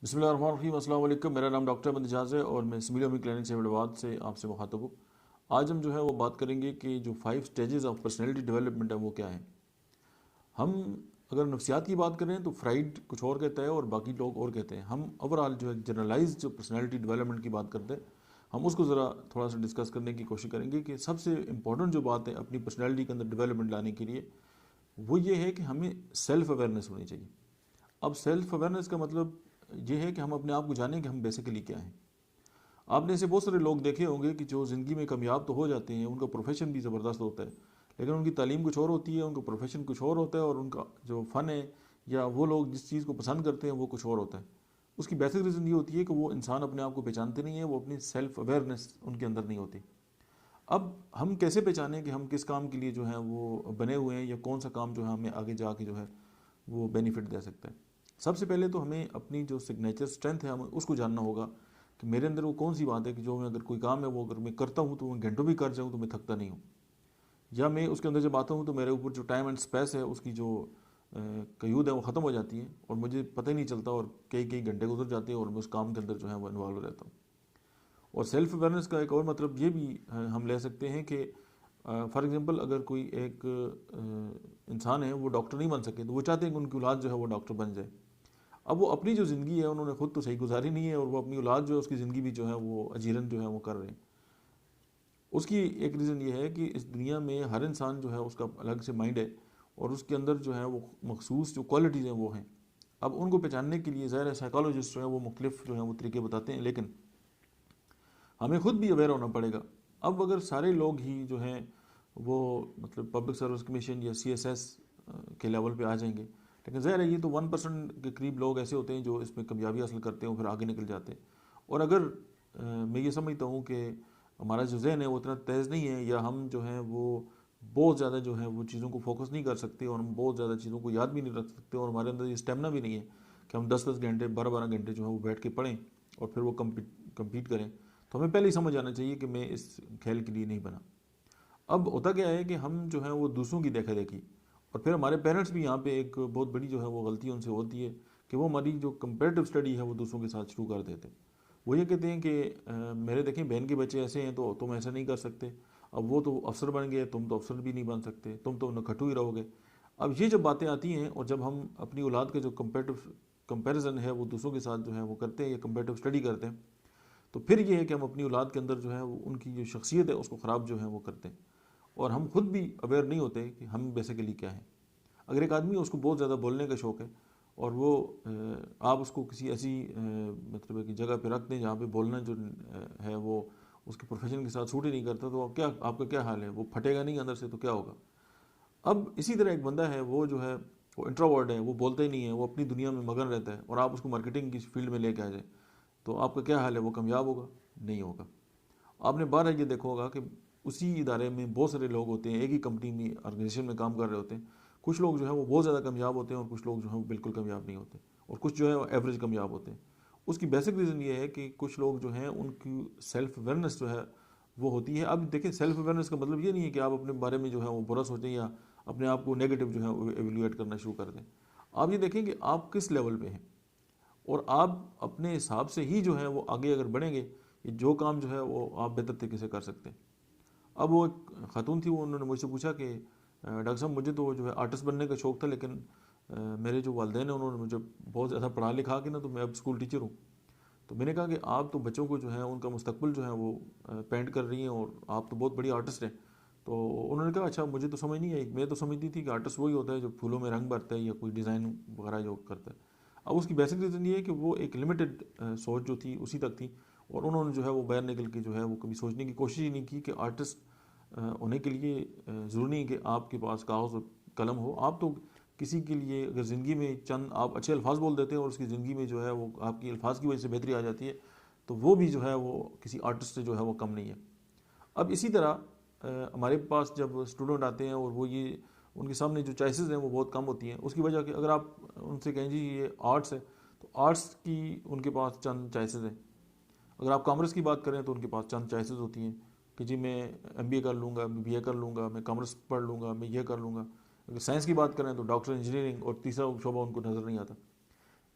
बिस्मिल्लाहिर्रहमानिर्रहीम। अस्सलाम वालेकुम। मेरा नाम डॉक्टर अहमद एजाज है और मैं सिमिलियोमी क्लिनिक से हैदराबाद से आपसे मुखातब हूँ। आज हम जो है वो बात करेंगे कि जो 5 स्टेजेस ऑफ पर्सनैलिटी डेवलपमेंट है वो क्या है। हम अगर नफ्सियात की बात करें तो फ्राइड कुछ और कहता है और बाकी लोग और कहते हैं। हम ओवरऑल जो है जनरलाइज जो पर्सनैलिटी डेवलपमेंट की बात करते हैं, हम उसको ज़रा थोड़ा सा डिस्कस करने की कोशिश करेंगे कि सबसे इंपॉर्टेंट जो बात है अपनी पर्सनैलिटी के अंदर डेवलपमेंट लाने के लिए वो ये है कि हमें सेल्फ अवेयरनेस होनी चाहिए। अब सेल्फ अवेयरनेस का मतलब ये है कि हम अपने आप को जानें कि हम बेसिकली क्या हैं। आपने ऐसे बहुत सारे लोग देखे होंगे कि जो ज़िंदगी में कामयाब तो हो जाते हैं, उनका प्रोफेशन भी ज़बरदस्त होता है, लेकिन उनकी तालीम कुछ और होती है, उनका प्रोफेशन कुछ और होता है और उनका जो फ़न है या वो लोग जिस चीज़ को पसंद करते हैं वो कुछ और होता है। उसकी बेसिक रीज़न ये होती है कि वो इंसान अपने आप को पहचानते नहीं है, वो अपनी सेल्फ अवेयरनेस उनके अंदर नहीं होती। अब हम कैसे पहचानें कि हम किस काम के लिए जो है वो बने हुए हैं या कौन सा काम जो है हमें आगे जाके जो है वो बेनिफिट दे सकता है। सबसे पहले तो हमें अपनी जो सिग्नेचर स्ट्रेंथ है हमें उसको जानना होगा कि मेरे अंदर वो कौन सी बात है कि जो मैं अगर कोई काम है वो अगर मैं करता हूँ तो मैं घंटों भी कर जाऊँ तो मैं थकता नहीं हूँ, या मैं उसके अंदर जब आता हूँ तो मेरे ऊपर जो टाइम एंड स्पेस है उसकी जो कयूद है वो ख़त्म हो जाती है और मुझे पता ही नहीं चलता और कई कई घंटे गुजर जाते हैं और मैं उस काम के अंदर जो है वो इन्वॉल्व हो रहता हूँ। और सेल्फ अवेयरनेस का एक और मतलब ये भी हम ले सकते हैं कि फॉर एग्जांपल अगर कोई एक इंसान है वो डॉक्टर नहीं बन सके तो वो चाहते हैं कि उनकी औलाद जो है वो डॉक्टर बन जाए। अब वो अपनी जो ज़िंदगी है उन्होंने खुद तो सही गुजारी नहीं है और वो अपनी औलाद जो है उसकी ज़िंदगी भी जो है वो अजीरन जो है वो कर रहे हैं। उसकी एक रीज़न ये है कि इस दुनिया में हर इंसान जो है उसका अलग से माइंड है और उसके अंदर जो है वो मखसूस जो क्वालिटीज़ हैं वो हैं। अब उनको पहचानने के लिए ज़ाहिर है साइकोलॉजिस्ट जो है वो मुख्तलिफ जो है वो तरीके बताते हैं, लेकिन हमें खुद भी अवेयर होना पड़ेगा। अब अगर सारे लोग ही जो हैं वो मतलब पब्लिक सर्विस कमीशन या CSS के लेवल पे आ जाएंगे, लेकिन ज़ाहिर है ये तो 1% के करीब लोग ऐसे होते हैं जो इसमें कामयाबी हासिल करते हैं और फिर आगे निकल जाते हैं। और अगर मैं ये समझता हूँ कि हमारा जो जहन है वो इतना तेज़ नहीं है या हम जो हैं वो बहुत ज़्यादा जो है वो चीज़ों को फोकस नहीं कर सकते और हम बहुत ज़्यादा चीज़ों को याद भी नहीं रख सकते और हमारे अंदर ये स्टेमिना भी नहीं है कि हम 10-10 घंटे 12-12 घंटे जो है वो बैठ के पढ़ें और फिर वो कम्पीट करें। तो हमें पहले ही समझ आना चाहिए कि मैं इस खेल के लिए नहीं बना। अब होता क्या है कि हम जो है वो दूसरों की देखा देखी और फिर हमारे पेरेंट्स भी यहाँ पे एक बहुत बड़ी जो है वो गलती उनसे होती है कि वो हमारी जो कंपेरेटिव स्टडी है वो दूसरों के साथ शुरू कर देते हैं। वो ये कहते हैं कि मेरे देखें बहन के बच्चे ऐसे हैं तो तुम ऐसा नहीं कर सकते, अब वो तो अफसर बन गए, तुम तो अफसर भी नहीं बन सकते, तुम तो नखटू ही रहोगे। अब ये जब बातें आती हैं और जब हम अपनी औलाद का जो कंपेरेटिव कंपैरिजन है वो दूसरों के साथ जो है वो करते हैं या कंपेरेटिव स्टडी करते हैं, तो फिर ये है कि हम अपनी औलाद के अंदर जो है वो उनकी जो शख्सियत है उसको ख़राब जो है वो करते हैं और हम खुद भी अवेयर नहीं होते कि हम बेसिकली क्या हैं। अगर एक आदमी है उसको बहुत ज़्यादा बोलने का शौक़ है और वो आप उसको किसी ऐसी मतलब है कि जगह पे रख दें जहाँ पे बोलना जो है वो उसके प्रोफेशन के साथ सूट ही नहीं करता, तो क्या आपका क्या हाल है, वो फटेगा नहीं अंदर से तो क्या होगा। अब इसी तरह एक बंदा है वो जो है वो इंट्रोवर्ट है, वो बोलता ही नहीं है, वो अपनी दुनिया में मगन रहता है और आप उसको मार्केटिंग की फील्ड में लेके आ जाए तो आपका क्या हाल है, वो कामयाब होगा? नहीं होगा। आपने बार ये देखा होगा कि उसी इदारे में बहुत सारे लोग होते हैं, एक ही कंपनी में ऑर्गेनाइजेशन में काम कर रहे होते हैं। कुछ लोग जो है वो बहुत ज़्यादा कामयाब होते हैं और कुछ लोग जो है वो बिल्कुल कामयाब नहीं होते और कुछ जो है वो एवरेज कामयाब होते हैं। उसकी बेसिक रीज़न ये है कि कुछ लोग जो हैं उनकी सेल्फ अवेयरनेस जो है वो होती है। अब देखिए सेल्फ अवेयरनेस का मतलब ये नहीं है कि आप अपने बारे में जो है वो बुरा सोचें या अपने आप को नेगेटिव जो है वो एवेल्यूएट करना शुरू कर दें। आप ये देखें कि आप किस लेवल पे हैं और आप अपने हिसाब से ही जो है वो आगे अगर बढ़ेंगे, ये जो काम जो है वो आप बेहतर तरीके से कर सकते हैं। अब वो एक खातून थी, वो उन्होंने मुझसे पूछा कि डॉक्टर साहब मुझे तो जो है आर्टिस्ट बनने का शौक़ था, लेकिन मेरे जो वालिदैन हैं उन्होंने मुझे बहुत ज़्यादा पढ़ा लिखा के ना तो मैं अब स्कूल टीचर हूँ। तो मैंने कहा कि आप तो बच्चों को जो है उनका मुस्तकबिल जो है वो पेंट कर रही हैं और आप तो बहुत बड़ी आर्टिस्ट हैं। तो उन्होंने कहा अच्छा मुझे तो समझ नहीं आई, मैं तो समझती थी कि आर्टिस्ट वही होता है जो फूलों में रंग भरता है या कोई डिज़ाइन वगैरह जो करता है। अब उसकी बेसिक रीज़न ये है कि वो एक लिमिटेड सोच जो थी उसी तक थी और उन्होंने जो है वो बाहर निकल के जो है वो कभी सोचने की कोशिश ही नहीं की कि आर्टिस्ट होने के लिए ज़रूरी नहीं कि आपके पास कागज़ और कलम हो। आप तो किसी के लिए अगर ज़िंदगी में चंद आप अच्छे अल्फाज बोल देते हैं और उसकी ज़िंदगी में जो है वो आपकी अल्फाज की वजह से बेहतरी आ जाती है, तो वो भी जो है वो किसी आर्टिस्ट से जो है वो कम नहीं है। अब इसी तरह हमारे पास जब स्टूडेंट आते हैं और वो ये उनके सामने जो चॉइसेस हैं वो बहुत कम होती हैं, उसकी वजह कि अगर आप उनसे कहें जी ये आर्ट्स है तो आर्ट्स की उनके पास चंद चॉइसेस हैं। अगर आप कॉमर्स की बात करें तो उनके पास चंद चॉइसेस होती हैं कि जी मैं MBA कर लूँगा, मैं BA कर लूँगा, मैं कॉमर्स पढ़ लूँगा, मैं ये कर लूँगा। अगर साइंस की बात करें तो डॉक्टर इंजीनियरिंग और तीसरा शोबा उनको नज़र नहीं आता।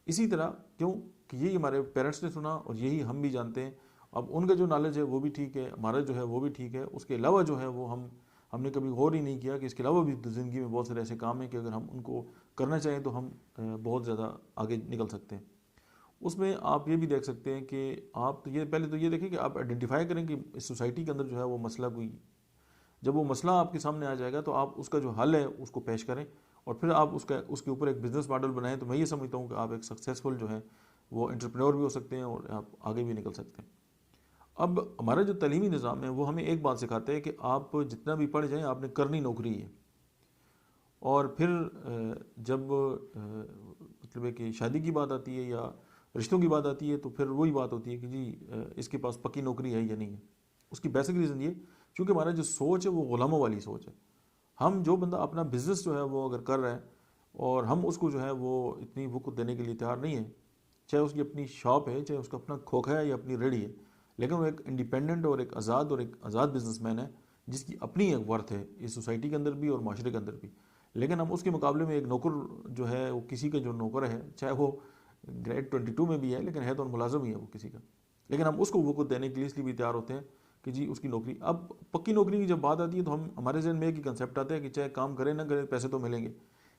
इसी तरह क्यों कि यही हमारे पेरेंट्स ने सुना और यही हम भी जानते हैं। अब उनका जो नॉलेज है वो भी ठीक है, हमारा जो है वो भी ठीक है। उसके अलावा जो है वो हमने कभी गौर ही नहीं किया कि इसके अलावा भी ज़िंदगी में बहुत सारे ऐसे काम हैं कि अगर हम उनको करना चाहें तो हम बहुत ज़्यादा आगे निकल सकते हैं। उसमें आप ये भी देख सकते हैं कि आप तो ये पहले तो ये देखें कि आप आइडेंटिफाई करें कि इस सोसाइटी के अंदर जो है वो मसला कोई, जब वो मसला आपके सामने आ जाएगा तो आप उसका जो हल है उसको पेश करें और फिर आप उसके ऊपर एक बिज़नेस मॉडल बनाएं। तो मैं ये समझता हूँ कि आप एक सक्सेसफुल जो है वो एंटरप्रेन्योर भी हो सकते हैं और आप आगे भी निकल सकते हैं। अब हमारा जो तलीमी निज़ाम है वो हमें एक बात सिखाता है कि आप जितना भी पढ़ जाएँ आपने करनी नौकरी है। और फिर जब मतलब है कि शादी की बात आती है या रिश्तों की बात आती है तो फिर वही बात होती है कि जी इसके पास पक्की नौकरी है या नहीं है। उसकी बेसिक रीज़न ये, क्योंकि हमारा जो सोच है वो गुलामों वाली सोच है। हम जो बंदा अपना बिज़नेस जो है वो अगर कर रहा है और हम उसको जो है वो इतनी वक़्त देने के लिए तैयार नहीं है, चाहे उसकी अपनी शॉप है, चाहे उसका अपना खोखा है या अपनी रेहड़ी है, लेकिन वो एक इंडिपेंडेंट और एक आज़ाद बिजनेसमैन है जिसकी अपनी एक वर्थ है इस सोसाइटी के अंदर भी और माशरे के अंदर भी। लेकिन हम उसके मुकाबले में एक नौकर जो है वो किसी का जो नौकर है, चाहे वो ग्रेड 22 में भी है लेकिन है तो मुलाजम ही है वो किसी का, लेकिन हम उसको वक़्त देने के लिए इसलिए भी तैयार होते हैं कि जी उसकी नौकरी। अब पक्की नौकरी की जब बात आती है तो हमारे जहन में एक ही कंसेप्ट आता है कि चाहे काम करें ना करें पैसे तो मिलेंगे।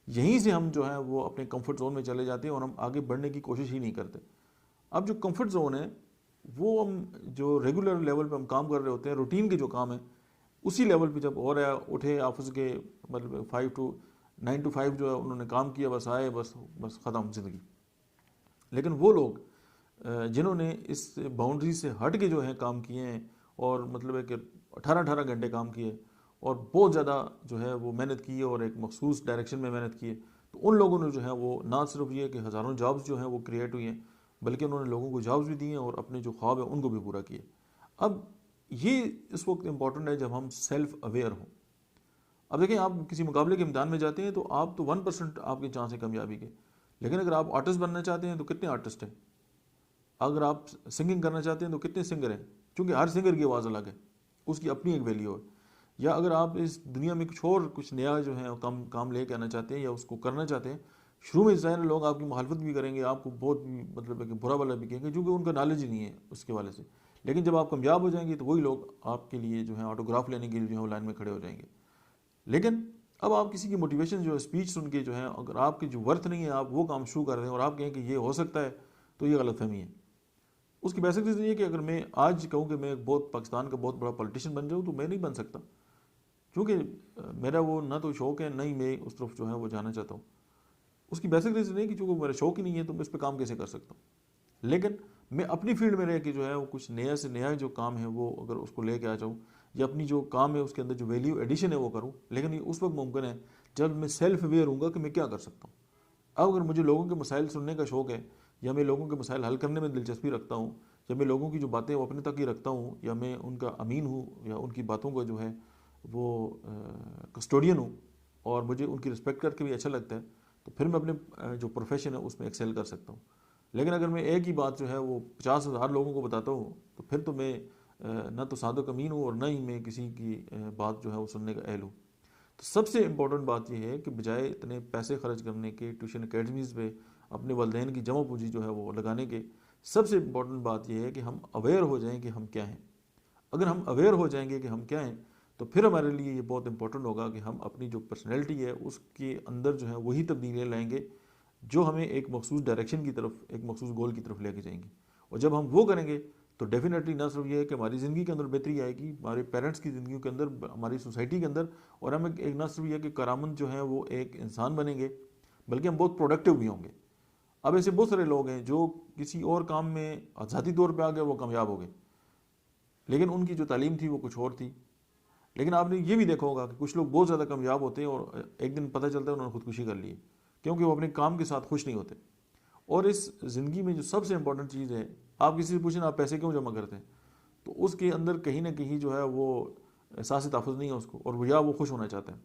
यहीं से हम जो है वो अपने कंफर्ट जोन में चले जाते हैं और हम आगे बढ़ने की कोशिश ही नहीं करते। अब जो कंफर्ट जोन है वो हम जो रेगुलर लेवल पे हम काम कर रहे होते हैं, रूटीन के जो काम है उसी लेवल पे जब हो रहा है, उठे ऑफिस के मतलब 9 to 5 जो है उन्होंने काम किया, बस आए, बस बस ख़त्म ज़िंदगी। लेकिन वो लोग जिन्होंने इस बाउंड्री से हट के जो है काम किए हैं और मतलब है कि 18-18 घंटे काम किए और बहुत ज़्यादा जो है वो मेहनत की है और एक मखसूस डायरेक्शन में मेहनत की है, तो उन लोगों ने जो है वो ना सिर्फ ये कि हज़ारों जॉब्स जो हैं वो क्रिएट हुई हैं, बल्कि उन्होंने लोगों को जॉब्स भी दिए हैं और अपने जो ख्वाब है उनको भी पूरा किए। अब ये इस वक्त इम्पॉर्टेंट है जब हम सेल्फ अवेयर हों। अब देखें, आप किसी मुकाबले के इम्तिहान में जाते हैं तो आप तो 1% आपके चांस है कामयाबी के, लेकिन अगर आप आर्टिस्ट बनना चाहते हैं तो कितने आर्टिस्ट हैं? अगर आप सिंगिंग करना चाहते हैं तो कितने सिंगर हैं? क्योंकि हर सिंगर की आवाज़ अलग है, उसकी अपनी एक वैल्यू है। या अगर आप इस दुनिया में कुछ नया जो है काम काम लेके आना चाहते हैं या उसको करना चाहते हैं, शुरू में ज़ाहिर लोग आपकी मुखालफत भी करेंगे, आपको बहुत मतलब है कि बुरा भला भी कहेंगे क्योंकि उनका नॉलेज ही नहीं है उसके वाले से। लेकिन जब आप कामयाब हो जाएंगे तो वही लोग आपके लिए जो है ऑटोग्राफ लेने के लिए जो है लाइन में खड़े हो जाएंगे। लेकिन अब आप किसी की मोटिवेशन जो है स्पीच सुन के जो है, अगर आपकी जो वर्थ नहीं है आप वो काम शुरू कर रहे हैं और आप कहें कि ये हो सकता है, तो ये गलतफहमी है। उसकी बेसिक रीज़न ये कि अगर मैं आज कहूँ कि मैं बहुत पाकिस्तान का बहुत बड़ा पॉलिटिशियन बन जाऊँ तो मैं नहीं बन सकता, क्योंकि मेरा वो ना तो शौक है ना ही मैं उस तरफ जो है वो जाना चाहता हूँ। उसकी बेसिक रीज़न है कि चूँकि मेरा शौक ही नहीं है तो मैं इस पर काम कैसे कर सकता हूँ। लेकिन मैं अपनी फील्ड में रह के जो है वो कुछ नया से नया जो काम है वो अगर उसको लेके आ जाऊँ या अपनी जो काम है उसके अंदर जो वैल्यू एडिशन है वो करूँ, लेकिन ये उस वक्त मुमकिन है जब मैं सेल्फ अवेयर हूँगा कि मैं क्या कर सकता हूँ। अब अगर मुझे लोगों के मसाइल सुनने का शौक़ है या मैं लोगों के मसाइल हल करने में दिलचस्पी रखता हूँ या मैं लोगों की जो बातें वो अपने तक ही रखता हूँ या मैं उनका अमीन हूँ या उनकी बातों का जो है वो कस्टोडियन हूँ और मुझे उनकी रिस्पेक्ट करके भी अच्छा लगता है, तो फिर मैं अपने जो प्रोफेशन है उसमें एक्सेल कर सकता हूँ। लेकिन अगर मैं एक ही बात जो है वो 50,000 लोगों को बताता हूँ तो फिर तो मैं ना तो सादो कमीन हूँ और ना ही मैं किसी की बात जो है वो सुनने का अहल हूँ। तो सबसे इम्पोर्टेंट बात यह है कि बजाय इतने पैसे खर्च करने के ट्यूशन अकेडमीज़ पे अपने वालिदैन की जमा पूंजी जो है वो लगाने के, सबसे इम्पोर्टेंट बात यह है कि हम अवेयर हो जाएं कि हम क्या हैं। अगर हम अवेयर हो जाएंगे कि हम क्या हैं तो फिर हमारे लिए ये बहुत इंपॉर्टेंट होगा कि हम अपनी जो पर्सनैलिटी है उसके अंदर जो है वही तब्दीलियाँ लाएंगे जो हमें एक मखसूस डायरेक्शन की तरफ, एक मखसूस गोल की तरफ लेके जाएंगे। और जब हम वो करेंगे तो डेफिनेटली ना सिर्फ ये है कि हमारी ज़िंदगी के अंदर बेहतरी आएगी, हमारे पेरेंट्स की ज़िंदगी के अंदर, हमारी सोसाइटी के अंदर, और हम एक ना सिर्फ ये कि करामंद जो है वो एक इंसान बनेंगे, बल्कि हम बहुत प्रोडक्टिव भी होंगे। अब ऐसे बहुत सारे लोग हैं जो किसी और काम में आज़ादी तौर पर आ गए, वो कामयाब हो गए, लेकिन उनकी जो तालीम थी वो कुछ और थी। लेकिन आपने ये भी देखा होगा कि कुछ लोग बहुत ज़्यादा कामयाब होते हैं और एक दिन पता चलता है उन्होंने खुदकुशी कर ली है, क्योंकि वो अपने काम के साथ खुश नहीं होते। और इस ज़िंदगी में जो सबसे इंपॉर्टेंट चीज़ है, आप किसी से पूछें आप पैसे क्यों जमा करते हैं, तो उसके अंदर कहीं ना कहीं जो है वो एहसास तहफ़्फ़ुज़ नहीं है उसको, और वो या वो खुश होना चाहते हैं।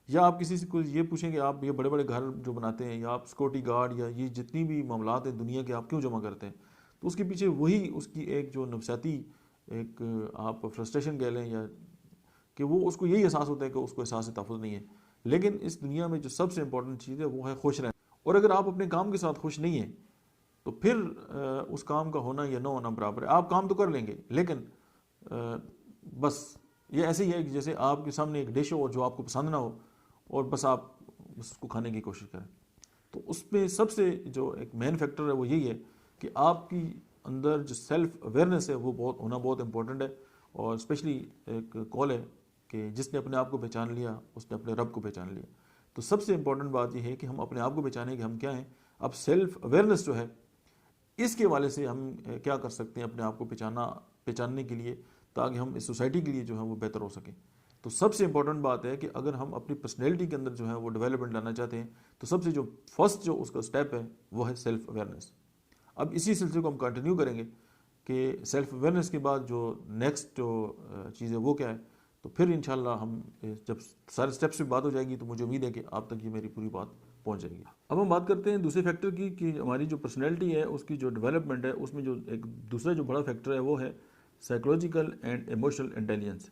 या आप किसी से कुछ ये पूछें कि आप ये बड़े बड़े घर जो बनाते हैं या आप सिक्योरिटी गार्ड या ये जितनी भी मामलात हैं दुनिया के, आप क्यों जमा करते हैं, तो उसके पीछे वही उसकी एक जो नफसियाती एक आप फ्रस्ट्रेशन कह लें, या कि वो उसको यही एहसास होता है कि उसको एहसास तहफ़्फ़ुज़ नहीं है। लेकिन इस दुनिया में जो सबसे इंपॉर्टेंट चीज़ है वो है खुश रहना। और अगर आप अपने काम के साथ खुश नहीं हैं तो फिर उस काम का होना या ना होना बराबर है। आप काम तो कर लेंगे, लेकिन बस ये ऐसे ही है कि जैसे आपके सामने एक डिश हो जो आपको पसंद ना हो और बस आप उसको खाने की कोशिश करें। तो उसमें सबसे जो एक मेन फैक्टर है वो यही है कि आपकी अंदर जो सेल्फ अवेयरनेस है वो होना बहुत इंपॉर्टेंट है। और स्पेशली एक कॉल है कि जिसने अपने आप को पहचान लिया उसने अपने रब को पहचान लिया। तो सबसे इंपॉर्टेंट बात यह है कि हम अपने आप को पहचानें कि हम क्या हैं। अब सेल्फ अवेयरनेस जो है इसके वाले से हम क्या कर सकते हैं अपने आप को पहचानने के लिए, ताकि हम इस सोसाइटी के लिए जो है वो बेहतर हो सके। तो सबसे इंपॉर्टेंट बात है कि अगर हम अपनी पर्सनैलिटी के अंदर जो है वो डेवलपमेंट लाना चाहते हैं तो सबसे जो फर्स्ट जो उसका स्टेप है वो है सेल्फ अवेयरनेस। अब इसी सिलसिले को हम कंटिन्यू करेंगे कि सेल्फ अवेयरनेस के बाद जो नेक्स्ट जो चीज़ है वो क्या है। तो फिर इंशाल्लाह हम जब सारे स्टेप्स पे बात हो जाएगी तो मुझे उम्मीद है कि आप तक ये मेरी पूरी बात पहुंच जाएगी। अब हम बात करते हैं दूसरे फैक्टर की कि हमारी जो पर्सनैलिटी है उसकी जो डेवलपमेंट है उसमें जो एक दूसरा जो बड़ा फैक्टर है वो है साइकोलॉजिकल एंड इमोशनल इंटेलिजेंस।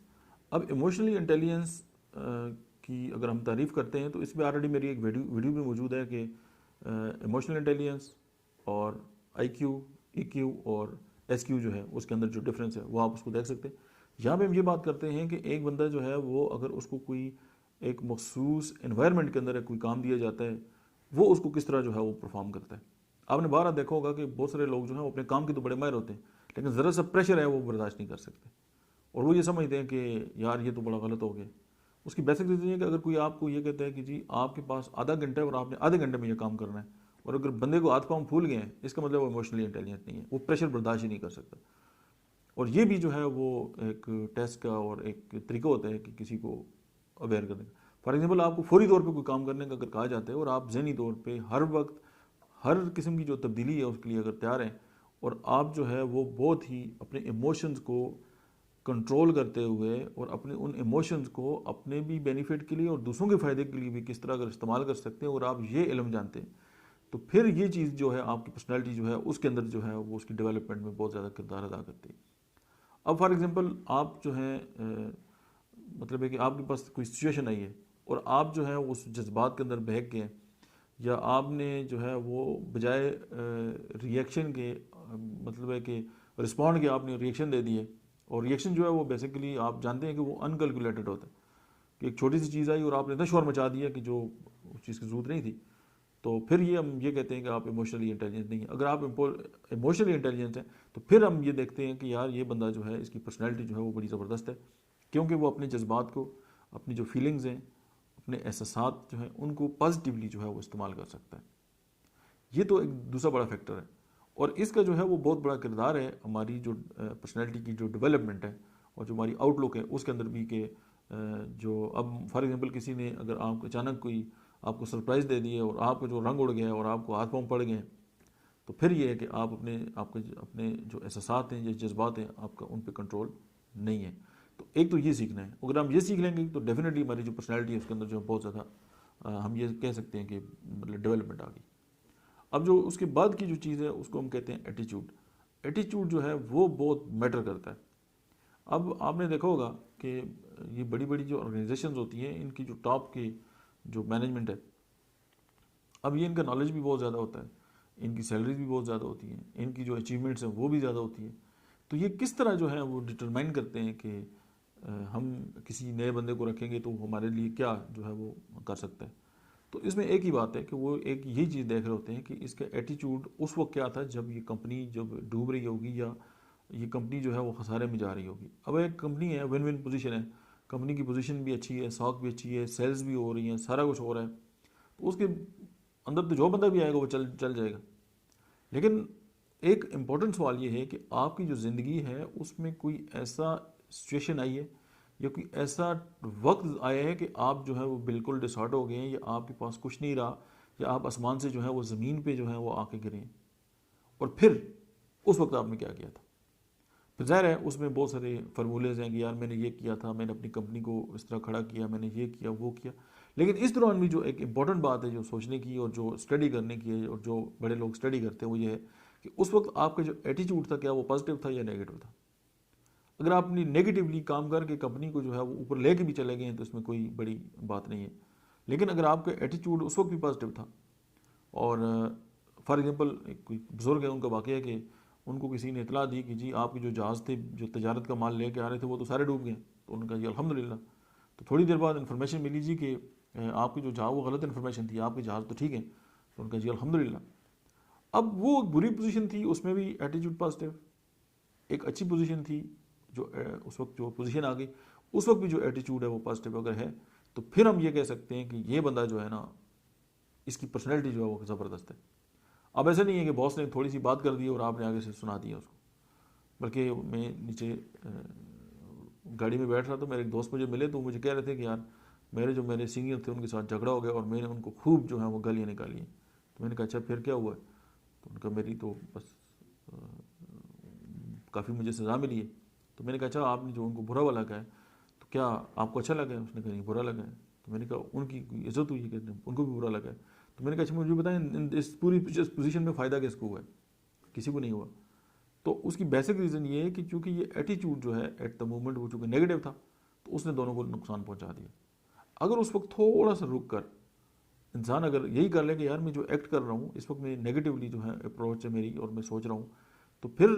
अब इमोशनली इंटेलिजेंस की अगर हम तारीफ़ करते हैं तो इसमें ऑलरेडी मेरी एक वीडियो भी मौजूद है कि इमोशनल इंटेलिजेंस और IQ, EQ और SQ जो है उसके अंदर जो डिफरेंस है वो आप उसको देख सकते हैं। यहाँ पे हम ये बात करते हैं कि एक बंदा जो है वो अगर उसको कोई एक मखसूस इन्वायरमेंट के अंदर कोई काम दिया जाता है वो उसको किस तरह जो है वो परफॉर्म करता है। आपने बार देखा होगा कि बहुत सारे लोग जो हैं वो अपने काम के तो बड़े माहिर होते हैं, लेकिन ज़रा सा प्रेशर है वो बर्दाश्त नहीं कर सकते और वो ये समझते हैं कि यार ये तो बड़ा गलत हो गया। उसकी बेसिक रीज़न है कि अगर कोई आपको ये कहता है कि जी आपके पास आधा घंटा है और आपने आधे घंटे में ये काम करना है, और अगर बंदे को हाथ पाँव फूल गए हैं इसका मतलब वो इमोशनली इंटेलिजेंट नहीं है, वो प्रेशर बर्दाश्त ही नहीं कर सकता। और ये भी जो है वो एक टेस्ट का और एक तरीका होता है कि किसी को अवेयर करने का। फॉर एग्जांपल आपको फौरी तौर पे कोई काम करने का अगर कहा जाता है और आप ज़हनी तौर पे हर वक्त हर किस्म की जो तब्दीली है उसके लिए अगर तैयार हैं और आप जो है वो बहुत ही अपने इमोशंस को कंट्रोल करते हुए और अपने उन इमोशंस को अपने भी बेनिफिट के लिए और दूसरों के फ़ायदे के लिए भी किस तरह अगर इस्तेमाल कर सकते हैं और आप ये इल्म जानते हैं, तो फिर ये चीज़ जो है आपकी पर्सनैलिटी जो है उसके अंदर जो है वो उसकी डेवलपमेंट में बहुत ज़्यादा किरदार अदा करती है। अब फॉर एग्जांपल आप जो है मतलब है कि आपके पास कोई सिचुएशन आई है और आप जो है उस जज्बात के अंदर बहक गए, या आपने जो है वो बजाय रिएक्शन के मतलब है कि रिस्पॉन्ड के आपने रिएक्शन दे दिए, और रिएक्शन जो है वो बेसिकली आप जानते हैं कि वो अनकैलकुलेटेड होता है कि एक छोटी सी चीज़ आई और आपने इतना शोर मचा दिया कि जो उस चीज़ की ज़रूरत नहीं थी। तो फिर ये हम ये कहते हैं कि आप इमोशनली इंटेलिजेंट नहीं है। अगर आप इमोशनली इंटेलिजेंट हैं तो फिर हम ये देखते हैं कि यार ये बंदा जो है इसकी पर्सनैलिटी जो है वो बड़ी ज़बरदस्त है, क्योंकि वो अपने जज्बात को, अपनी जो फीलिंग्स हैं, अपने एहसासात जो हैं उनको पॉजिटिवली जो है वो इस्तेमाल कर सकता है। ये तो एक दूसरा बड़ा फैक्टर है और इसका जो है वो बहुत बड़ा किरदार है हमारी जो पर्सनैलिटी की जो डेवलपमेंट है और जो हमारी आउटलुक है उसके अंदर भी के जो अब फॉर एग्जांपल किसी ने अगर आप अचानक कोई आपको सरप्राइज़ दे दिए और आपका जो रंग उड़ गया और आपको हाथ पाँव पड़ गए, तो फिर ये है कि आप अपने जो एहसासात हैं, जो जज्बात हैं, आपका उन पर कंट्रोल नहीं है। तो एक तो ये सीखना है। अगर हम ये सीख लेंगे तो डेफिनेटली हमारी जो पर्सनैलिटी है उसके अंदर जो बहुत ज़्यादा हम ये कह सकते हैं कि मतलब डेवलपमेंट आ गई। अब जो उसके बाद की जो चीज़ है उसको हम कहते हैं एटीट्यूड। एटीट्यूड जो है वो बहुत मैटर करता है। अब आपने देखा होगा कि ये बड़ी बड़ी जो ऑर्गेनाइजेशंस होती हैं इनकी जो टॉप की जो मैनेजमेंट है, अब ये इनका नॉलेज भी बहुत ज़्यादा होता है, इनकी सैलरीज भी बहुत ज़्यादा होती हैं, इनकी जो अचीवमेंट्स हैं वो भी ज़्यादा होती है। तो ये किस तरह जो है वो डिटरमाइन करते हैं कि हम किसी नए बंदे को रखेंगे तो हमारे लिए क्या जो है वो कर सकता है। तो इसमें एक ही बात है कि वो एक यही चीज़ देख रहे होते हैं कि इसका एटीट्यूड उस वक्त क्या था जब ये कंपनी जब डूब रही होगी या ये कंपनी जो है वो खसारे में जा रही होगी। अब एक कंपनी है, विन विन पोजीशन है, कंपनी की पोजीशन भी अच्छी है, स्टॉक भी अच्छी है, सेल्स भी हो रही हैं, सारा कुछ हो रहा है, तो उसके अंदर तो जो बंदा भी आएगा वो चल जाएगा। लेकिन एक इम्पॉर्टेंट सवाल ये है कि आपकी जो ज़िंदगी है उसमें कोई ऐसा सिचुएशन आई है या कोई ऐसा वक्त आया है कि आप जो है वो बिल्कुल डिसऑर्डर हो गए हैं या आपके पास कुछ नहीं रहा या आप आसमान से जो है वो ज़मीन पे जो है वो आके गिरे हैं, और फिर उस वक्त आपने क्या किया था। फिर ज़ाहिर है उसमें बहुत सारे फार्मूलेज हैं कि यार मैंने ये किया था, मैंने अपनी कंपनी को इस तरह खड़ा किया, मैंने ये किया वो किया। लेकिन इस दौरान भी जो एक इम्पॉर्टेंट बात है जो सोचने की और जो स्टडी करने की है और जो बड़े लोग स्टडी करते हैं वो ये है कि उस वक्त आपका जो एटीट्यूड था क्या वो पॉजिटिव था या नेगेटिव था। अगर आप अपनी नेगेटिवली काम करके कंपनी को जो है वो ऊपर लेके भी चले गए हैं तो इसमें कोई बड़ी बात नहीं है। लेकिन अगर आपका एटीट्यूड उस वक्त भी पॉजिटिव था और फॉर एग्जांपल एक कोई बुजुर्ग है, उनका वाक़या है कि उनको किसी ने इतला दी कि जी आपके जो जहाज़ थे जो तजारत का माल लेके आ रहे थे वो तो सारे डूब गए। तो उन्होंने कहा जी अल्हम्दुलिल्लाह। तो थोड़ी देर बाद इन्फॉर्मेशन मिली जी कि आपकी जो जहाज़, वो गलत इन्फॉर्मेशन थी, आपके जहाज़ तो ठीक है। तो उनका जी अल्हम्दुलिल्लाह। अब वो बुरी पोजीशन थी, उसमें भी एटीट्यूड पॉजिटिव। एक अच्छी पोजीशन थी जो उस वक्त जो पोजीशन आ गई, उस वक्त भी जो एटीट्यूड है वो पॉजिटिव अगर है, तो फिर हम ये कह सकते हैं कि ये बंदा जो है ना, इसकी पर्सनैलिटी जो है वो ज़बरदस्त है। अब ऐसा नहीं है कि बॉस ने थोड़ी सी बात कर दी और आपने आगे से सुना दिया उसको। बल्कि मैं नीचे गाड़ी में बैठ रहा था, मेरे एक दोस्त मुझे मिले तो मुझे कह रहे थे कि यार मेरे सीनियर थे, उनके साथ झगड़ा हो गया और मैंने उनको खूब जो है वो गालियाँ निकाली हैं। तो मैंने कहा अच्छा फिर क्या हुआ है? तो उनका मेरी तो बस काफ़ी मुझे सज़ा मिली है। तो मैंने कहा अच्छा आपने जो उनको बुरा वाला कहा है तो क्या आपको अच्छा लगा है? उसने कहा नहीं बुरा लगा है। तो मैंने कहा उनकी इज्जत हुई है? कहते हैं उनको भी बुरा लगा है। तो मैंने कहा अच्छा मुझे बताएं इस पूरी पोजीशन में फ़ायदा किसको हुआ है? किसी को नहीं हुआ। तो उसकी बेसिक रीज़न ये है कि चूँकि ये एटीट्यूड जो है एट द मोमेंट वो चूँकि नेगेटिव था, तो उसने दोनों को नुकसान पहुँचा दिया। अगर उस वक्त थोड़ा सा रुक कर इंसान अगर यही कर ले कि यार मैं जो एक्ट कर रहा हूँ इस वक्त मेरी नेगेटिवली जो है अप्रोच है मेरी और मैं सोच रहा हूँ, तो फिर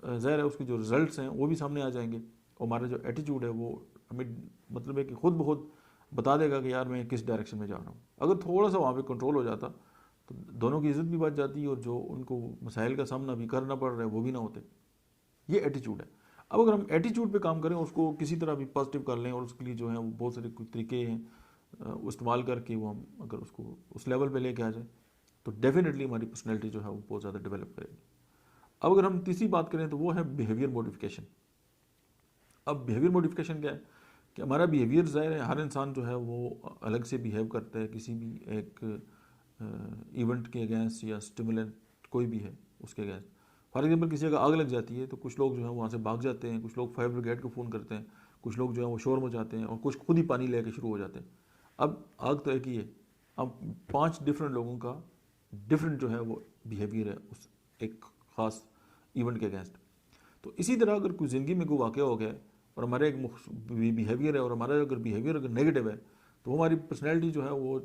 ज़ाहिर है उसके जो रिजल्ट्स हैं वो भी सामने आ जाएंगे और हमारा जो एटीट्यूड है वो हमें मतलब है कि खुद ब खुद बता देगा कि यार मैं किस डायरेक्शन में जा रहा हूँ। अगर थोड़ा सा वहाँ पे कंट्रोल हो जाता तो दोनों की इज्जत भी बच जाती और जो उनको मसाइल का सामना भी करना पड़ रहा है वो भी ना होते। ये एटीट्यूड है। अब अगर हम एटीट्यूड पे काम करें, उसको किसी तरह भी पॉजिटिव कर लें और उसके लिए जो है वो बहुत सारे कुछ तरीके हैं वो इस्तेमाल करके वो हम अगर उसको उस लेवल पे लेके आ जाए तो डेफिनेटली हमारी पर्सनैलिटी जो है वो बहुत ज़्यादा डेवलप करेगी। अब अगर हम तीसरी बात करें तो वो है बिहेवियर मॉडिफिकेशन। अब बिहेवियर मॉडिफिकेशन क्या है कि हमारा बिहेवियर ज़ाहिर है हर इंसान जो है वो अलग से बिहेव करता है किसी भी एक इवेंट के अगेंस्ट या स्टिमुलेंट कोई भी है उसके अगेंस्ट। फॉर एग्जांपल किसी का आग लग जाती है तो कुछ लोग जो है वहाँ से भाग जाते हैं, कुछ लोग फायर ब्रिगेड को फ़ोन करते हैं, कुछ लोग जो है वो शोर मचाते हैं और कुछ खुद ही पानी लेके शुरू हो जाते हैं। अब आग तो एक ही है, अब 5 डिफरेंट लोगों का डिफरेंट जो है वो बिहेवियर है उस एक ख़ास इवेंट के अगेंस्ट। तो इसी तरह अगर कोई ज़िंदगी में कोई वाक़या हो गया और हमारा एक बिहेवियर है और हमारा अगर बिहेवियर अगर नेगेटिव है तो वो हमारी पर्सनैलिटी जो है वो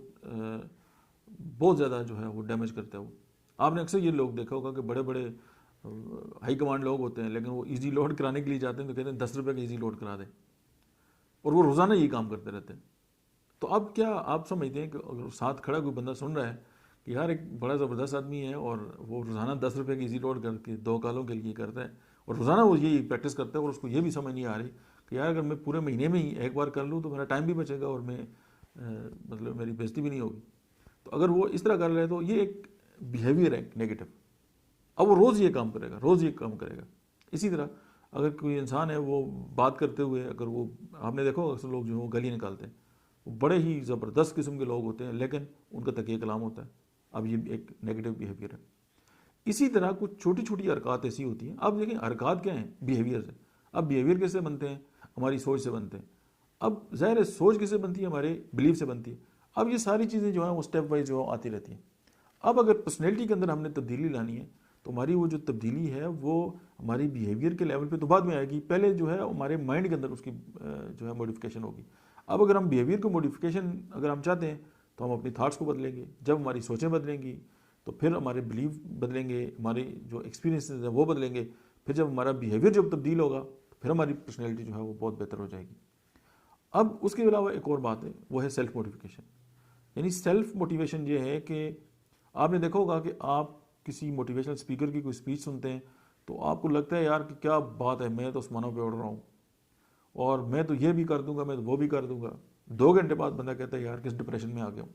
बहुत ज़्यादा जो है वो डैमेज करता है। वो आपने अक्सर ये लोग देखा होगा कि बड़े बड़े हाई कमांड लोग होते हैं लेकिन वो इजी लोड कराने के लिए जाते हैं तो कहते हैं 10 रुपये का इजी लोड करा दें और वो रोज़ाना यही काम करते रहते हैं। तो अब क्या आप समझते हैं कि अगर साथ खड़ा कोई बंदा सुन रहा है कि यार एक बड़ा ज़बरदस्त आदमी है और वो रोज़ाना 10 रुपये की इजी लोड करके 2 कालों के लिए करता है और रोज़ाना वो यही प्रैक्टिस करता है और उसको ये भी समझ नहीं आ रही कि यार अगर मैं पूरे महीने में ही एक बार कर लूँ तो मेरा टाइम भी बचेगा और मैं मतलब मेरी बेइज्जती भी नहीं होगी। तो अगर वो इस तरह कर रहे हैं तो ये एक बिहेवियर है नेगेटिव। अब वो रोज़ ये काम करेगा, रोज़ ये काम करेगा। इसी तरह अगर कोई इंसान है वो बात करते हुए अगर वो आपने देखा होगा अक्सर लोग जो है वो गाली निकालते हैं, वो बड़े ही ज़बरदस्त किस्म के लोग होते हैं लेकिन उनका तकिया कलाम होता है। अब ये एक नेगेटिव बिहेवियर है। इसी तरह कुछ छोटी छोटी हरकत ऐसी होती हैं। अब देखें हरकत क्या है? बिहेवियर से। अब बिहेवियर कैसे बनते हैं? हमारी सोच से बनते हैं। अब ज़ाहिर है सोच किससे बनती है? हमारे बिलीफ से बनती है। अब ये सारी चीज़ें जो हैं वो स्टेप वाइज जो आती रहती हैं। अब अगर पर्सनैलिटी के अंदर हमने तब्दीली लानी है तो हमारी वो जो तब्दीली है वो हमारी बिहेवियर के लेवल पे तो बाद में आएगी, पहले जो है हमारे माइंड के अंदर उसकी जो है मॉडिफिकेशन होगी। अब अगर हम बिहेवियर को मॉडिफिकेशन अगर हम चाहते हैं तो हम अपनी थाट्स को बदलेंगे। जब हमारी सोचें बदलेंगी तो फिर हमारे बिलीव बदलेंगे, हमारे जो एक्सपीरियंसेस हैं वो बदलेंगे। फिर जब हमारा बिहेवियर जब तब्दील होगा तो फिर हमारी पर्सनैलिटी जो है वो बहुत बेहतर हो जाएगी। अब उसके अलावा एक और बात है, वो है सेल्फ मोटिवेशन। यानी सेल्फ मोटिवेशन ये है कि आपने देखा होगा कि आप किसी मोटिवेशनल स्पीकर की कोई स्पीच सुनते हैं तो आपको लगता है यार कि क्या बात है, मैं तो आसमानों पे उड़ रहा हूँ और मैं तो ये भी कर दूंगा, मैं तो वो भी कर दूंगा। 2 घंटे बाद बंदा कहता है यार किस डिप्रेशन में आ गया हूँ।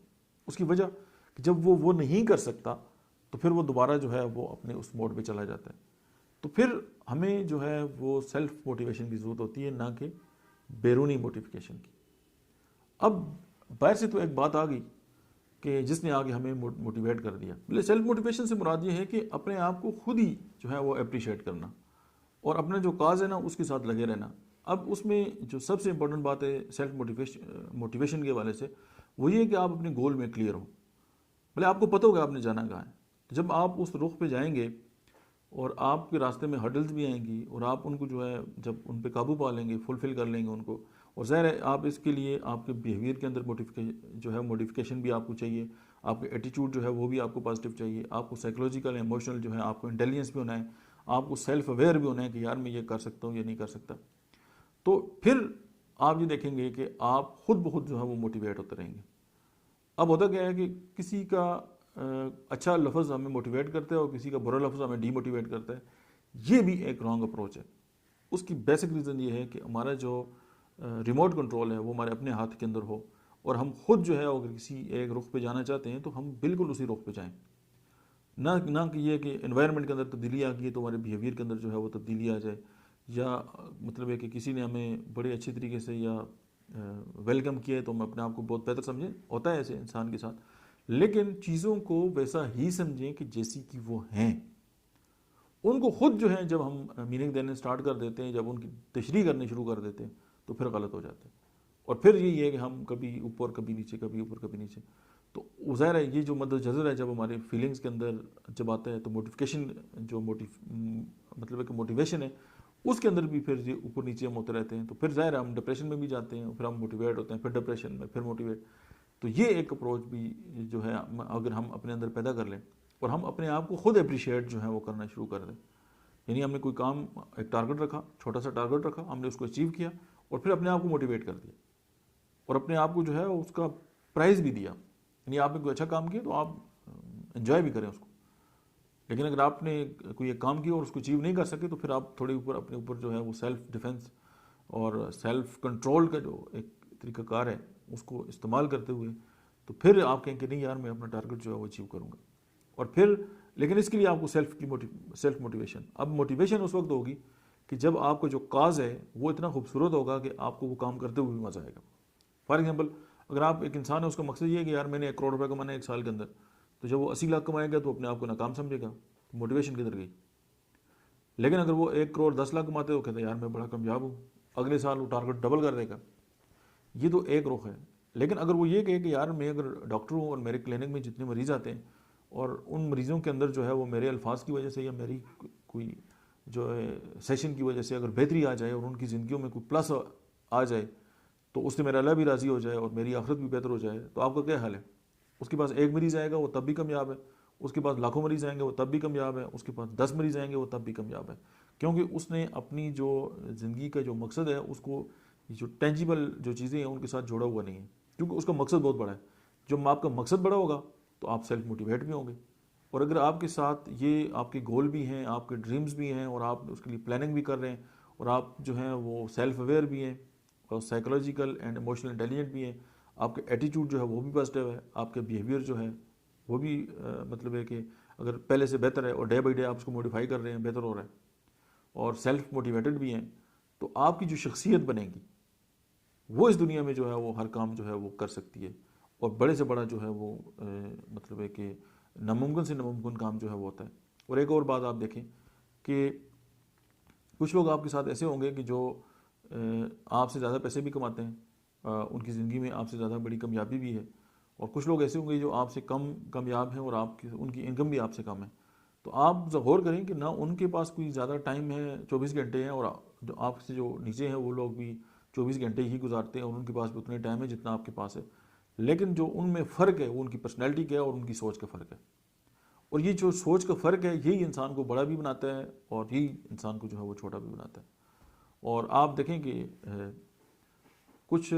उसकी वजह कि जब वो नहीं कर सकता तो फिर वो दोबारा जो है वो अपने उस मोड पे चला जाता है। तो फिर हमें जो है वो सेल्फ मोटिवेशन की ज़रूरत होती है, ना कि बैरूनी मोटिफिकेशन की। अब बाहर से तो एक बात आ गई कि जिसने आगे हमें मोटिवेट कर दिया। मतलब सेल्फ मोटिवेशन से मुराद ये है कि अपने आप को खुद ही जो है वो अप्रिशिएट करना और अपना जो काज है ना उसके साथ लगे रहना। अब उसमें जो सबसे इंपॉर्टेंट बात है सेल्फ मोटिवेशन के हवाले से वो ये है कि आप अपने गोल में क्लियर हो। भले आपको पता होगा आपने जाना कहाँ है, तो जब आप उस रुख पे जाएंगे और आपके रास्ते में हर्डल्स भी आएंगी और आप उनको जो है जब उन पे काबू पा लेंगे, फुलफिल कर लेंगे उनको, और ज़ाहिर है आप इसके लिए आपके बिहेवियर के अंदर जो है मॉडिफिकेशन भी आपको चाहिए, आपके एटीट्यूड जो है वो भी आपको पॉजिटिव चाहिए, आपको साइकोलॉजिकल इमोशनल जो है आपको इंटेलिजेंस भी होना है, आपको सेल्फ अवेयर भी होना है कि यार मैं ये कर सकता हूँ, ये नहीं कर सकता। तो फिर आप ये देखेंगे कि आप खुद ब खुद जो है वो मोटिवेट होते रहेंगे। अब होता क्या है कि किसी का अच्छा लफ्ज़ हमें मोटिवेट करता है और किसी का बुरा लफ्ज़ हमें डीमोटिवेट करता है। ये भी एक रॉन्ग अप्रोच है। उसकी बेसिक रीज़न ये है कि हमारा जो रिमोट कंट्रोल है वो हमारे अपने हाथ के अंदर हो, और हम खुद जो है अगर किसी एक रुख पे जाना चाहते हैं तो हम बिल्कुल उसी रुख पे जाएं। ना कि ये कि एनवायरनमेंट के अंदर तब्दीली आ गई है तो हमारे बिहेवियर के अंदर जो है वो तब्दीली आ जाए, या मतलब है कि किसी ने हमें बड़े अच्छे तरीके से या वेलकम किया है तो हम अपने आप को बहुत बेहतर समझें। होता है ऐसे इंसान के साथ, लेकिन चीज़ों को वैसा ही समझें कि जैसी कि वो हैं। उनको खुद जो है जब हम मीनिंग देने स्टार्ट कर देते हैं, जब उनकी तशरीह करनी शुरू कर देते हैं, तो फिर गलत हो जाते हैं। और फिर यही है कि हम कभी ऊपर कभी नीचे, कभी ऊपर कभी नीचे। तो ज़ाहिर है ये जो मद्द जज़र है जब हमारे फीलिंग्स के अंदर जब आता है तो मोटिफिकेशन जो मतलब है कि मोटिवेशन है उसके अंदर भी फिर ये ऊपर नीचे हम होते रहते हैं। तो फिर ज़ाहिर है हम डिप्रेशन में भी जाते हैं, फिर हम मोटिवेट होते हैं, फिर डिप्रेशन में, फिर मोटिवेट। तो ये एक अप्रोच भी जो है अगर हम अपने अंदर पैदा कर लें और हम अपने आप को खुद अप्रिशिएट जो है वो करना शुरू कर दें, यानी हमने कोई काम, एक टारगेट रखा, छोटा सा टारगेट रखा, हमने उसको अचीव किया और फिर अपने आप को मोटिवेट कर दिया और अपने आप को जो है उसका प्राइज़ भी दिया। यानी आपने कोई अच्छा काम किया तो आप एंजॉय भी करें उसको। लेकिन अगर आपने कोई एक काम किया और उसको अचीव नहीं कर सके तो फिर आप थोड़े ऊपर अपने ऊपर जो है वो सेल्फ डिफेंस और सेल्फ कंट्रोल का जो एक तरीक़ाकार है उसको इस्तेमाल करते हुए तो फिर आप कहें कि नहीं यार मैं अपना टारगेट जो है वो अचीव करूँगा। और फिर लेकिन इसके लिए आपको सेल्फ मोटिवेशन, अब मोटिवेशन उस वक्त होगी कि जब आपका जो काज है वो इतना खूबसूरत होगा कि आपको वो काम करते हुए भी मज़ा आएगा। फॉर एग्जांपल, अगर आप एक इंसान है, उसका मकसद ये है कि यार मैंने 1 करोड़ रुपए कमाना है 1 साल के अंदर, तो जब वो 80 लाख कमाएगा तो अपने आप को नाकाम समझेगा, तो मोटिवेशन किधर गई। लेकिन अगर वो 1 करोड़ 10 लाख कमाते हो, कहते हैं यार मैं बड़ा कामयाब हूँ, अगले साल वो टारगेट डबल कर देगा। ये तो एक रुख है। लेकिन अगर वो ये कहे कि यार मैं अगर डॉक्टर हूँ और मेरे क्लिनिक में जितने मरीज़ आते हैं और उन मरीज़ों के अंदर जो है वो मेरे अल्फाज की वजह से या मेरी कोई जो है सेशन की वजह से अगर बेहतरी आ जाए और उनकी ज़िंदगियों में कोई प्लस आ जाए तो उससे मेरा अल्लाह भी राज़ी हो जाए और मेरी आखिरत भी बेहतर हो जाए, तो आपका क्या हाल है। उसके पास एक मरीज़ आएगा वो तब भी कामयाब है, उसके पास लाखों मरीज़ आएंगे वो तब भी कामयाब है, उसके पास 10 मरीज़ आएंगे वो तब भी कामयाब है, क्योंकि उसने अपनी जो ज़िंदगी का जो मकसद है उसको जो टेंजिबल जो चीज़ें हैं उनके साथ जोड़ा हुआ नहीं है, क्योंकि उसका मकसद बहुत बड़ा है। जब आपका मकसद बड़ा होगा तो आप सेल्फ मोटिवेट भी होंगे। और अगर आपके साथ ये आपके गोल भी हैं, आपके ड्रीम्स भी हैं और आप उसके लिए प्लानिंग भी कर रहे हैं और आप जो हैं वो सेल्फ अवेयर भी हैं और साइकोलॉजिकल एंड इमोशनल इंटेलिजेंट भी हैं, आपके एटीट्यूड जो है वो भी पॉजिटिव है, आपके बिहेवियर जो है वो भी मतलब है कि अगर पहले से बेहतर है और डे बाई डे आप उसको मॉडिफाई कर रहे हैं, बेहतर हो रहा है और सेल्फ मोटिवेटेड भी हैं, तो आपकी जो शख्सियत बनेगी वो इस दुनिया में जो है वो हर काम जो है वो कर सकती है और बड़े से बड़ा जो है वो मतलब है कि नामुमकिन से नामुमकिन काम जो है वो होता है। और एक और बात आप देखें कि कुछ लोग आपके साथ ऐसे होंगे कि जो आपसे ज़्यादा पैसे भी कमाते हैं, उनकी ज़िंदगी में आपसे ज़्यादा बड़ी कामयाबी भी है, और कुछ लोग ऐसे होंगे जो आपसे कम कामयाब हैं और आपकी उनकी इनकम भी आपसे कम है। तो आप गौर करें कि ना उनके पास कोई ज़्यादा टाइम है, 24 घंटे हैं, और जो आपसे जो नीचे हैं वो लोग भी 24 घंटे ही गुजारते हैं और उनके पास भी उतने टाइम है जितना आपके पास है। लेकिन जो उनमें फ़र्क है वो उनकी पर्सनैलिटी का है और उनकी सोच का फ़र्क है। और ये जो सोच का फ़र्क है यही इंसान को बड़ा भी बनाता है और यही इंसान को जो है वो छोटा भी बनाता है। और आप देखें कि कुछ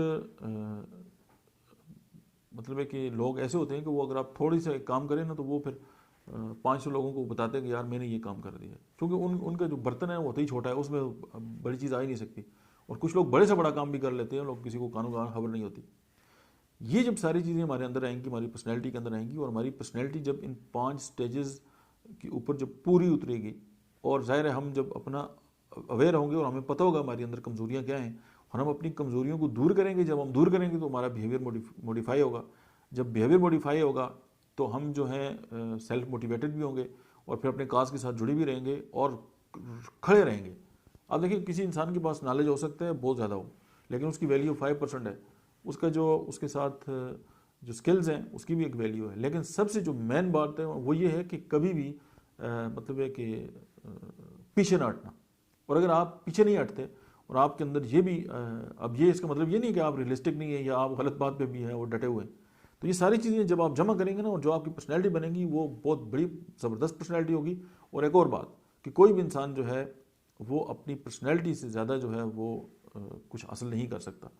मतलब है कि लोग ऐसे होते हैं कि वो अगर आप थोड़ी सा काम करें ना तो वो फिर 500 लोगों को बताते हैं कि यार मैंने ये काम कर दिया, क्योंकि उनका जो बर्तन है वो होता ही छोटा है, उसमें बड़ी चीज़ आ ही नहीं सकती। और कुछ लोग बड़े से बड़ा काम भी कर लेते हैं, लोग किसी को कानून का खबर नहीं होती। ये जब सारी चीज़ें हमारे अंदर आएंगी, हमारी पर्सनैलिटी के अंदर आएंगी, और हमारी पर्सनैलिटी जब इन 5 स्टेजेस के ऊपर जब पूरी उतरेगी, और ज़ाहिर है हम जब अपना अवेयर होंगे और हमें पता होगा हमारी अंदर कमज़ोरियाँ क्या हैं और हम अपनी कमज़ोरियों को दूर करेंगे। जब हम दूर करेंगे तो हमारा बिहेवियर मॉडिफाई होगा। जब बिहेवियर मॉडिफाई होगा तो हम जो है सेल्फ मोटिवेटेड भी होंगे और फिर अपने काज के साथ जुड़े भी रहेंगे और खड़े रहेंगे। आप देखिए किसी इंसान के पास नॉलेज हो सकता है बहुत ज़्यादा हो, लेकिन उसकी वैल्यू 5% है, उसका जो उसके साथ जो स्किल्स हैं उसकी भी एक वैल्यू है। लेकिन सबसे जो मेन बात है वो ये है कि कभी भी मतलब है कि पीछे ना हटना। और अगर आप पीछे नहीं हटते और आपके अंदर ये भी अब ये इसका मतलब ये नहीं कि आप रियलिस्टिक नहीं है या आप गलत बात पे भी हैं और डटे हुए हैं, तो ये सारी चीज़ें जब आप जमा करेंगे ना, और जो आपकी पर्सनैलिटी बनेगी वो बहुत बड़ी ज़बरदस्त पर्सनैलिटी होगी। और एक और बात कि कोई भी इंसान जो है वो अपनी पर्सनैलिटी से ज़्यादा जो है वो कुछ हासिल नहीं कर सकता।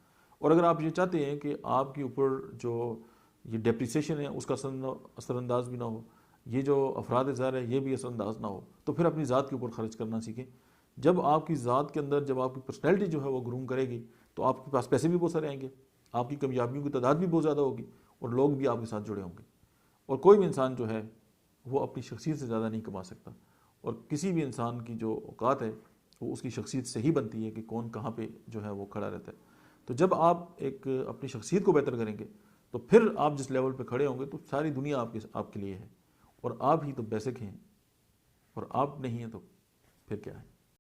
और अगर आप ये चाहते हैं कि आपके ऊपर जो ये डेप्रिसिएशन है उसका असरअंदाज भी ना हो, ये जो अफराद ज़ाहिर है ये भी असरअंदाज ना हो, तो फिर अपनी ज़ात के ऊपर खर्च करना सीखें। जब आपकी ज़ात के अंदर, जब आपकी पर्सनैलिटी जो है वो ग्रूम करेगी, तो आपके पास पैसे भी बहुत सारे आएंगे, आपकी कामयाबियों की तादाद भी बहुत ज़्यादा होगी, और लोग भी आपके साथ जुड़े होंगे। और कोई भी इंसान जो है वो अपनी शख्सियत से ज़्यादा नहीं कमा सकता। और किसी भी इंसान की जो औकात है वो उसकी शख्सियत से ही बनती है कि कौन कहाँ पे जो है वो खड़ा रहता है। तो जब आप एक अपनी शख्सियत को बेहतर करेंगे तो फिर आप जिस लेवल पे खड़े होंगे तो सारी दुनिया आपके लिए है, और आप ही तो बेसिक हैं, और आप नहीं हैं तो फिर क्या है।